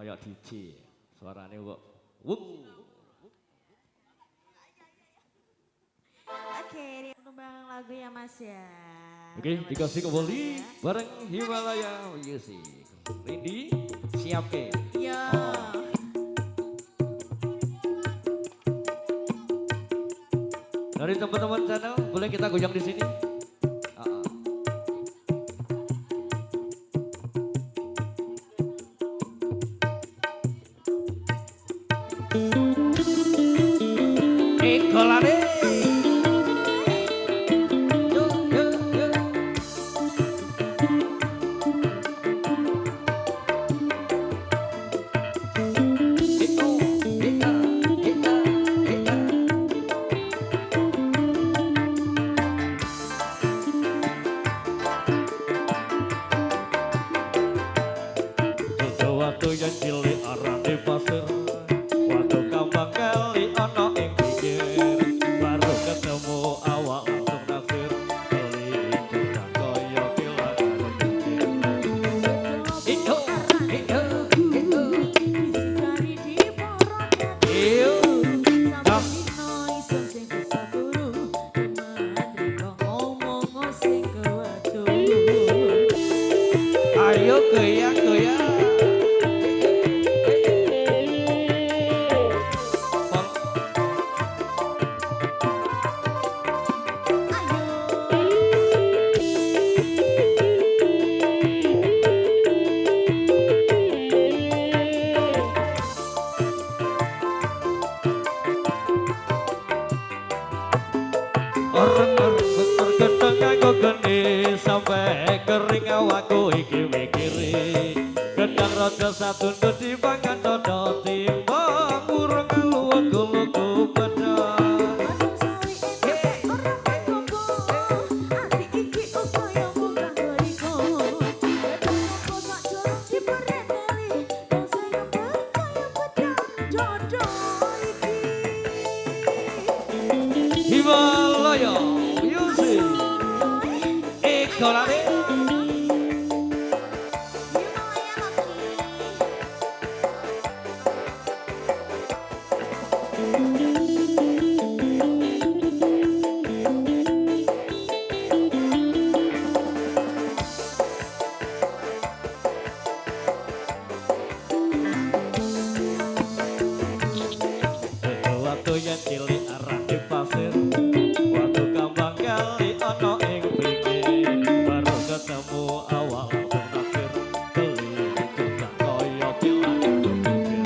kayak DJ. Suaranya kok wung. Oke, kembang lagu ya Mas ya. Oke, dikasih kembali bareng Himalaya Music. Rindi, siap ke? Yo. Dari teman-teman channel, boleh kita goyang di sini? Kolane. Waktu yang cilik arah di pasir, waktu kambang kali ana ing pinggir, baru ketemu awak langsung naksir, beli cendang koyo kilat pinggir. Itu, Dari di porot iyo, sampai dino iso sing bisa turu, teman ngomong sing kewedu. ayo goyang goyang. Orang tergedeng nganggo geni sampai kering awakku iki mikiri. Gedang raja satundut dipangan dodo timbang urung lugu-lugu pedang. Orang kanggo ati iki opo yo mudah goiko. Opo sak jorok dipereteli, dosa yang berkaya pedang jodoh iki. Himalaya Music. Kolane. Waktu yang cilik arah di pasir, waktu kambang kali ana ing pinggir, baru ketemu awak langsung naksir, beli cendang koyo kilat pinggir.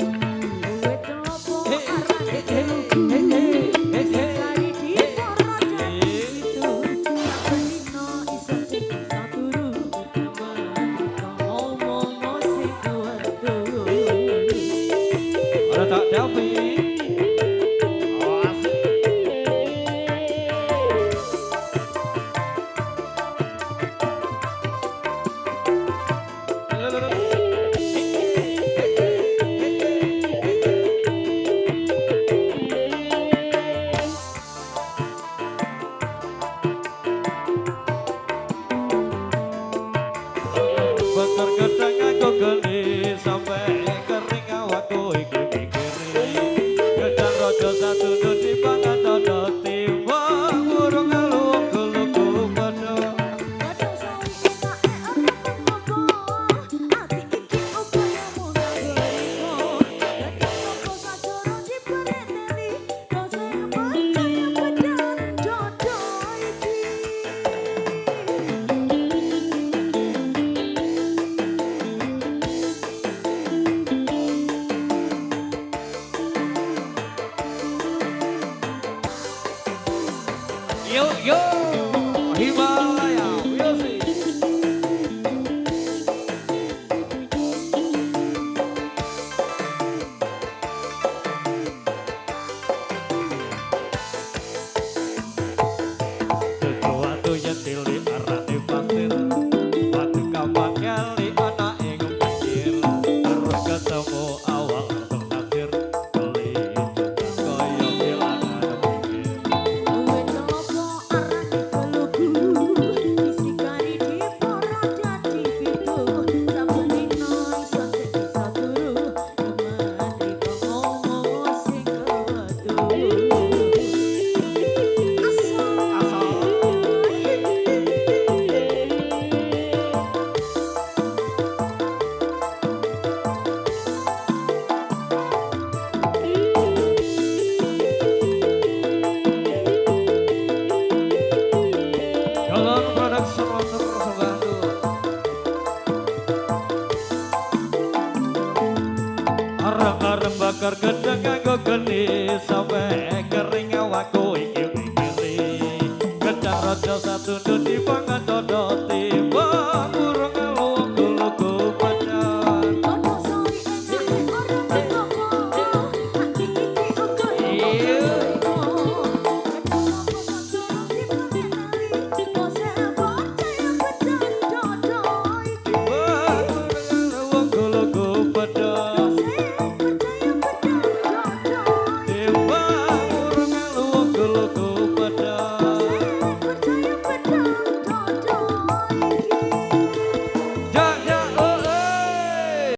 Duit opo arane kelugu. Dari di porot itu, sampai dino iso sing bisa turu, teman ngomong sing kewedu. Ada tak Davi? Oh, asik. Bener gedang nganggo geni sampai kering awakku iki mikiri. Gedang raja satundut dipangan dodo timbang urung lugu-lugu pedang. Kadang sawi enake orang ngopo, ati iki opo yo mudah goiko. Kadang opo sak jorok dipereteli, dosa yang berkaya pedang jodoh iki. Yo yo Himalaya Music. Sesuatu yang cilik arah di pasir, waktu kambang kali ana ing pinggir, baru ketemu awak langsung naksir, beli cendang koyo kilat pinggir. Duit opo arane kelugu. Bisikari di porot dadi pitu, sampai dino iso sing bisa turu, bakar gedeng